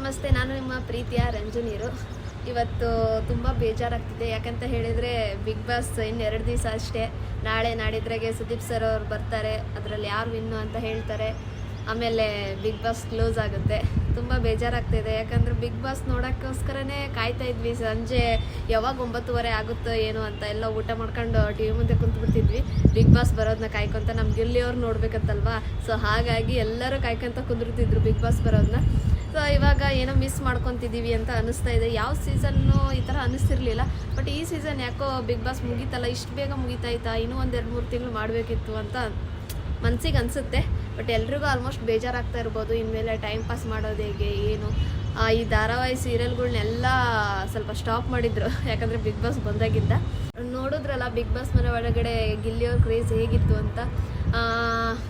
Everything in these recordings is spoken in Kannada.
ನಮಸ್ತೆ, ನಾನು ನಿಮ್ಮ ಪ್ರೀತಿಯ ರಂಜು ನೀರು. ಇವತ್ತು ತುಂಬ ಬೇಜಾರಾಗ್ತಿದೆ. ಯಾಕಂತ ಹೇಳಿದರೆ ಬಿಗ್ ಬಾಸ್ ಇನ್ನು 2 ದಿವಸ ಅಷ್ಟೇ. ನಾಳೆ ನಾಡಿದ್ರಾಗೆ ಸುದೀಪ್ ಸರ್ ಅವ್ರು ಬರ್ತಾರೆ. ಅದರಲ್ಲಿ ಯಾರು ವಿನ್ನು ಅಂತ ಹೇಳ್ತಾರೆ. ಆಮೇಲೆ ಬಿಗ್ ಬಾಸ್ ಕ್ಲೋಸ್ ಆಗುತ್ತೆ. ತುಂಬ ಬೇಜಾರಾಗ್ತಿದೆ. ಯಾಕಂದರೆ ಬಿಗ್ ಬಾಸ್ ನೋಡೋಕ್ಕೋಸ್ಕರನೇ ಕಾಯ್ತಾ ಇದ್ವಿ. ಸಂಜೆ ಯಾವಾಗ 9:30 ಆಗುತ್ತೋ ಏನೋ ಅಂತ ಎಲ್ಲ ಊಟ ಮಾಡ್ಕೊಂಡು ಟಿ ವಿ ಮುಂದೆ ಕುಂತ್ಬಿಡ್ತಿದ್ವಿ. ಬಿಗ್ ಬಾಸ್ ಬರೋದನ್ನ ಕಾಯ್ಕೊಂತ ನಮ್ಮ ಗಿಲ್ಲಿಯವ್ರು ನೋಡ್ಬೇಕಂತಲ್ವಾ. ಸೊ ಹಾಗಾಗಿ ಎಲ್ಲರೂ ಕಾಯ್ಕೊಂತ ಕುಂದಿರ್ತಿದ್ರು ಬಿಗ್ ಬಾಸ್ ಬರೋದನ್ನ. ಸೊ ಇವಾಗ ಏನೋ ಮಿಸ್ ಮಾಡ್ಕೊತಿದ್ದೀವಿ ಅಂತ ಅನ್ನಿಸ್ತಾ ಇದೆ. ಯಾವ ಸೀಸನ್ನು ಈ ಥರ ಅನ್ನಿಸ್ತಿರ್ಲಿಲ್ಲ. ಬಟ್ ಈ ಸೀಸನ್ ಯಾಕೋ ಬಿಗ್ ಬಾಸ್ ಮುಗೀತಲ್ಲ, ಇಷ್ಟು ಬೇಗ ಮುಗೀತಾಯ್ತಾ, ಇನ್ನೂ 1-2-3 ತಿಂಗಳು ಮಾಡಬೇಕಿತ್ತು ಅಂತ ಮನಸ್ಸಿಗೆ ಅನಿಸುತ್ತೆ. ಬಟ್ ಎಲ್ರಿಗೂ ಆಲ್ಮೋಸ್ಟ್ ಬೇಜಾರಾಗ್ತಾ ಇರ್ಬೋದು. ಇನ್ಮೇಲೆ ಟೈಮ್ ಪಾಸ್ ಮಾಡೋದು ಹೇಗೆ ಏನು. ಈ ಧಾರಾವಾಹಿ ಸೀರಿಯಲ್ಗಳ್ನೆಲ್ಲ ಸ್ವಲ್ಪ ಸ್ಟಾಪ್ ಮಾಡಿದ್ರು, ಯಾಕಂದರೆ ಬಿಗ್ ಬಾಸ್ ಬಂದಾಗಿದ್ದ. ನೋಡಿದ್ರಲ್ಲ ಬಿಗ್ ಬಾಸ್ ಮನೆ ಒಳಗಡೆ ಗಿಲ್ಲಿಯವ್ರ ಕ್ರೇಜ್ ಹೇಗಿತ್ತು ಅಂತ.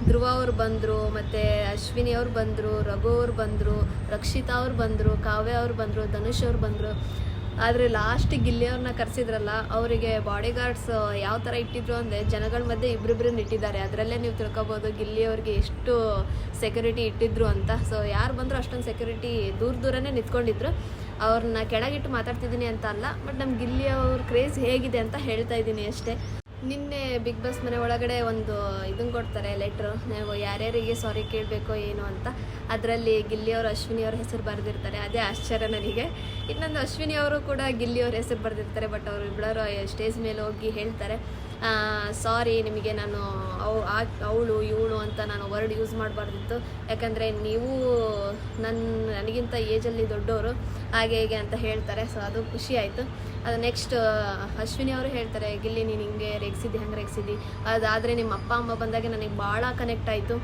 ಧ್ರುವ ಅವ್ರು ಬಂದರು, ಮತ್ತು ಅಶ್ವಿನಿ ಅವ್ರು ಬಂದರು, ರಘು ಅವ್ರು ಬಂದರು, ರಕ್ಷಿತಾ ಅವ್ರು ಬಂದರು, ಕಾವ್ಯ ಅವ್ರು ಬಂದರು, ಧನುಷ್ ಅವ್ರು ಬಂದರು. ಆದರೆ ಲಾಸ್ಟಿಗೆ ಗಿಲ್ಲಿಯವ್ರನ್ನ ಕರೆಸಿದ್ರಲ್ಲ, ಅವರಿಗೆ ಬಾಡಿ ಗಾರ್ಡ್ಸ್ ಯಾವ ಥರ ಇಟ್ಟಿದ್ರು ಅಂದರೆ ಜನಗಳ ಮಧ್ಯೆ ಇಬ್ಬರಿಬ್ಬರನ್ನ ಇಟ್ಟಿದ್ದಾರೆ. ಅದರಲ್ಲೇ ನೀವು ತಿಳ್ಕೊಬೋದು ಗಿಲ್ಲಿಯವ್ರಿಗೆ ಎಷ್ಟು ಸೆಕ್ಯೂರಿಟಿ ಇಟ್ಟಿದ್ರು ಅಂತ. ಸೊ ಯಾರು ಬಂದರೂ ಅಷ್ಟೊಂದು ಸೆಕ್ಯೂರಿಟಿ ದೂರನೇ ನಿಂತ್ಕೊಂಡಿದ್ರು. ಅವ್ರನ್ನ ಕೆಳಗಿಟ್ಟು ಮಾತಾಡ್ತಿದ್ದೀನಿ ಅಂತ ಅಲ್ಲ, ಬಟ್ ನಮ್ಮ ಗಿಲ್ಲಿಯವ್ರ ಕ್ರೇಜ್ ಹೇಗಿದೆ ಅಂತ ಹೇಳ್ತಾ ಇದ್ದೀನಿ ಅಷ್ಟೇ. ನಿನ್ನೆ ಬಿಗ್ ಬಾಸ್ ಮನೆ ಒಳಗಡೆ ಒಂದು ಇದನ್ನು ಕೊಡ್ತಾರೆ, ಲೆಟ್ರು. ನಾವು ಯಾರ್ಯಾರಿಗೆ ಸಾರಿ ಕೇಳಬೇಕೋ ಏನು ಅಂತ. ಅದರಲ್ಲಿ ಗಿಲ್ಲಿಯವರು ಅಶ್ವಿನಿಯವ್ರ ಹೆಸರು ಬರೆದಿರ್ತಾರೆ. ಅದೇ ಆಶ್ಚರ್ಯ ನನಗೆ. ಇನ್ನೊಂದು ಅಶ್ವಿನಿಯವರು ಕೂಡ ಗಿಲ್ಲಿಯವ್ರ ಹೆಸರು ಬರೆದಿರ್ತಾರೆ. ಬಟ್ ಅವರು ಇಬ್ಬರು ಸ್ಟೇಜ್ ಮೇಲೆ ಹೋಗಿ ಹೇಳ್ತಾರೆ, ಸಾರಿ, ನಿಮಗೆ ನಾನು ಅವಳು ಇವಳು ಅಂತ ನಾನು ವರ್ಡ್ ಯೂಸ್ ಮಾಡಬಾರ್ದಿತ್ತು. ಯಾಕಂದರೆ ನೀವು ನನಗಿಂತ ಏಜಲ್ಲಿ ದೊಡ್ಡವರು, ಹಾಗೆ ಹೇಗೆ ಅಂತ ಹೇಳ್ತಾರೆ. ಸೊ ಅದು ಖುಷಿ ಆಯಿತು. ಅದು ನೆಕ್ಸ್ಟ್ ಅಶ್ವಿನಿ ಅವರು ಹೇಳ್ತಾರೆ, ಗಿಲ್ಲಿ ನೀನು ಹಿಂಗೆ ರೇಗಿಸಿದ್ದಿ, ಹಂಗೆ ರೇಗಿಸಿದ್ದಿ. ಅದಾದರೆ ನಿಮ್ಮ ಅಪ್ಪ ಅಮ್ಮ ಬಂದಾಗ ನನಗೆ ಭಾಳ ಕನೆಕ್ಟ್ ಆಯಿತು.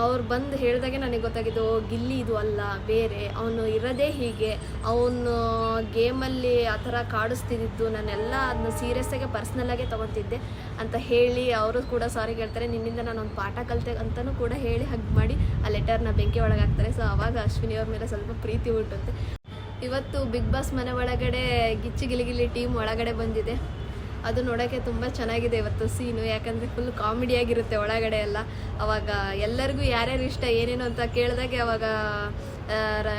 ಅವ್ರು ಬಂದು ಹೇಳಿದಾಗೆ ನನಗೆ ಗೊತ್ತಾಗಿದ್ದು, ಗಿಲ್ಲಿ ಇದು ಅಲ್ಲ, ಬೇರೆ, ಅವನು ಇರೋದೇ ಹೀಗೆ, ಅವನು ಗೇಮಲ್ಲಿ ಆ ಥರ ಕಾಡಿಸ್ತಿದ್ದು ನಾನೆಲ್ಲ ಅದನ್ನ ಸೀರಿಯಸ್ಸಾಗೆ ಪರ್ಸ್ನಲ್ಲಾಗೆ ತೊಗೊತಿದ್ದೆ ಅಂತ ಹೇಳಿ ಅವರು ಕೂಡ ಸಾರಿ ಕೇಳ್ತಾರೆ. ನಿನ್ನಿಂದ ನಾನೊಂದು ಪಾಠ ಕಲಿತೆ ಅಂತಲೂ ಕೂಡ ಹೇಳಿ ಹಗ್ ಮಾಡಿ ಆ ಲೆಟರ್ನ ಬೆಂಕಿ ಒಳಗೆ ಹಾಕ್ತಾರೆ. ಸೊ ಆವಾಗ ಅಶ್ವಿನಿ ಅವ್ರ ಮೇಲೆ ಸ್ವಲ್ಪ ಪ್ರೀತಿ ಹುಟ್ಟುತ್ತೆ. ಇವತ್ತು ಬಿಗ್ ಬಾಸ್ ಮನೆ ಒಳಗಡೆ ಗಿಚ್ಚಿ ಗಿಲಿಗಿಲಿ ಟೀಮ್ ಒಳಗಡೆ ಬಂದಿದೆ. ಅದು ನೋಡೋಕ್ಕೆ ತುಂಬ ಚೆನ್ನಾಗಿದೆ ಇವತ್ತು ಸೀನು. ಯಾಕಂದರೆ ಫುಲ್ ಕಾಮಿಡಿಯಾಗಿರುತ್ತೆ ಒಳಗಡೆ ಎಲ್ಲ. ಅವಾಗ ಎಲ್ಲರಿಗೂ ಯಾರ್ಯಾರು ಇಷ್ಟ ಏನೇನು ಅಂತ ಕೇಳಿದಾಗೆ ಅವಾಗ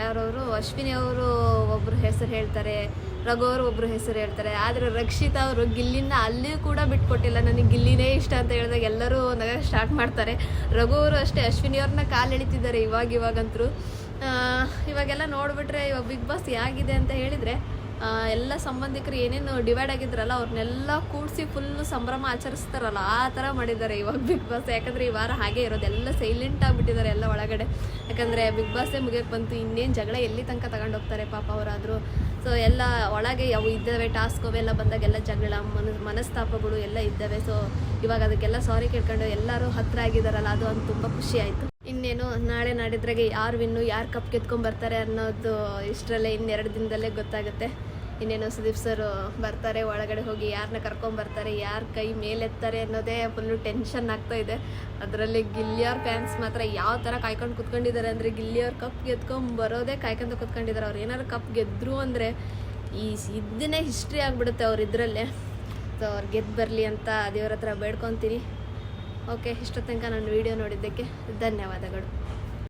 ಯಾರವರು ಅಶ್ವಿನಿ ಅವರು ಒಬ್ಬರು ಹೆಸರು ಹೇಳ್ತಾರೆ, ರಘು ಅವರು ಒಬ್ಬರು ಹೆಸರು ಹೇಳ್ತಾರೆ. ಆದರೆ ರಕ್ಷಿತಾ ಅವರು ಗಿಲ್ಲಿನ ಅಲ್ಲಿಯೂ ಕೂಡ ಬಿಟ್ಕೊಟ್ಟಿಲ್ಲ. ನನಗೆ ಗಿಲ್ಲಿನೇ ಇಷ್ಟ ಅಂತ ಹೇಳಿದಾಗ ಎಲ್ಲರೂ ನಗಕ್ಕೆ ಸ್ಟಾರ್ಟ್ ಮಾಡ್ತಾರೆ. ರಘು ಅವರು ಅಷ್ಟೇ ಅಶ್ವಿನಿಯವ್ರನ್ನ ಕಾಲು ಎಳಿತಿದ್ದಾರೆ ಇವಾಗಂತರೂ. ಇವಾಗೆಲ್ಲ ನೋಡಿಬಿಟ್ರೆ ಇವಾಗ ಬಿಗ್ ಬಾಸ್ ಹೇಗಿದೆ ಅಂತ ಹೇಳಿದರೆ, ಎಲ್ಲ ಸಂಬಂಧಿಕರು ಏನೇನು ಡಿವೈಡ್ ಆಗಿದ್ರಲ್ಲ ಅವ್ರನ್ನೆಲ್ಲ ಕೂಡಿಸಿ ಫುಲ್ಲು ಸಂಭ್ರಮ ಆಚರಿಸ್ತಾರಲ್ಲ, ಆ ಥರ ಮಾಡಿದ್ದಾರೆ ಇವಾಗ ಬಿಗ್ ಬಾಸ್. ಯಾಕಂದರೆ ಈ ವಾರ ಹಾಗೆ ಇರೋದು, ಎಲ್ಲ ಸೈಲೆಂಟ್ ಆಗಿಬಿಟ್ಟಿದ್ದಾರೆ ಎಲ್ಲ ಒಳಗಡೆ. ಯಾಕಂದರೆ ಬಿಗ್ ಬಾಸೇ ಮುಗಿಯೋಕ್ಕೆ ಬಂತು, ಇನ್ನೇನು ಜಗಳ ಎಲ್ಲಿ ತನಕ ತಗೊಂಡೋಗ್ತಾರೆ ಪಾಪ ಅವರಾದರೂ. ಸೊ ಎಲ್ಲ ಒಳಗೆ ಅವು ಇದ್ದಾವೆ, ಟಾಸ್ಕ್ ಅವೆಲ್ಲ ಬಂದಾಗೆಲ್ಲ ಜಗಳ ಮನಸ್ತಾಪಗಳು ಎಲ್ಲ ಇದ್ದಾವೆ. ಸೊ ಇವಾಗ ಅದಕ್ಕೆಲ್ಲ ಸಾರಿ ಕೇಳ್ಕೊಂಡು ಎಲ್ಲರೂ ಹತ್ತಿರ ಆಗಿದ್ದಾರಲ್ಲ, ಅದು ಒಂದು ತುಂಬ ಖುಷಿ ಆಯಿತು. ಇನ್ನೇನು ನಾಳೆ ನಾಡಿದ್ರಾಗೆ ಯಾರು ವಿನ್ನು, ಯಾರು ಕಪ್ ಗೆದ್ಕೊಂಬರ್ತಾರೆ ಅನ್ನೋದು ಇಷ್ಟರಲ್ಲೇ 2 ದಿನದಲ್ಲೇ ಗೊತ್ತಾಗುತ್ತೆ. ಇನ್ನೇನು ಸುದೀಪ್ ಸರ್ ಬರ್ತಾರೆ, ಒಳಗಡೆ ಹೋಗಿ ಯಾರನ್ನ ಕರ್ಕೊಂಬರ್ತಾರೆ, ಯಾರು ಕೈ ಮೇಲೆತ್ತಾರೆ ಅನ್ನೋದೇ ಫುಲ್ಲು ಟೆನ್ಷನ್ ಆಗ್ತಾ ಇದೆ. ಅದರಲ್ಲಿ ಗಿಲ್ಲಿಯವ್ರ ಫ್ಯಾನ್ಸ್ ಮಾತ್ರ ಯಾವ ಥರ ಕಾಯ್ಕೊಂಡು ಕುತ್ಕೊಂಡಿದ್ದಾರೆ ಅಂದರೆ, ಗಿಲ್ಲಿಯವ್ರ ಕಪ್ ಗೆದ್ಕೊಂಬರೋದೇ ಕಾಯ್ಕೊಂಡು ಕುತ್ಕೊಂಡಿದ್ದಾರೆ. ಅವ್ರು ಏನಾದ್ರು ಕಪ್ ಗೆದ್ದರು ಅಂದರೆ ಇದನ್ನೇ ಹಿಸ್ಟ್ರಿ ಆಗಿಬಿಡುತ್ತೆ ಅವ್ರು ಇದರಲ್ಲೇ. ಸೊ ಅವ್ರು ಗೆದ್ದು ಬರಲಿ ಅಂತ ದೇವ್ರ ಹತ್ರ ಬೇಡ್ಕೊತೀನಿ. ಓಕೆ, ಇಷ್ಟೊತ್ತು ತನಕ ನಾನು ವೀಡಿಯೋ ನೋಡಿದ್ದಕ್ಕೆ ಧನ್ಯವಾದಗಳು.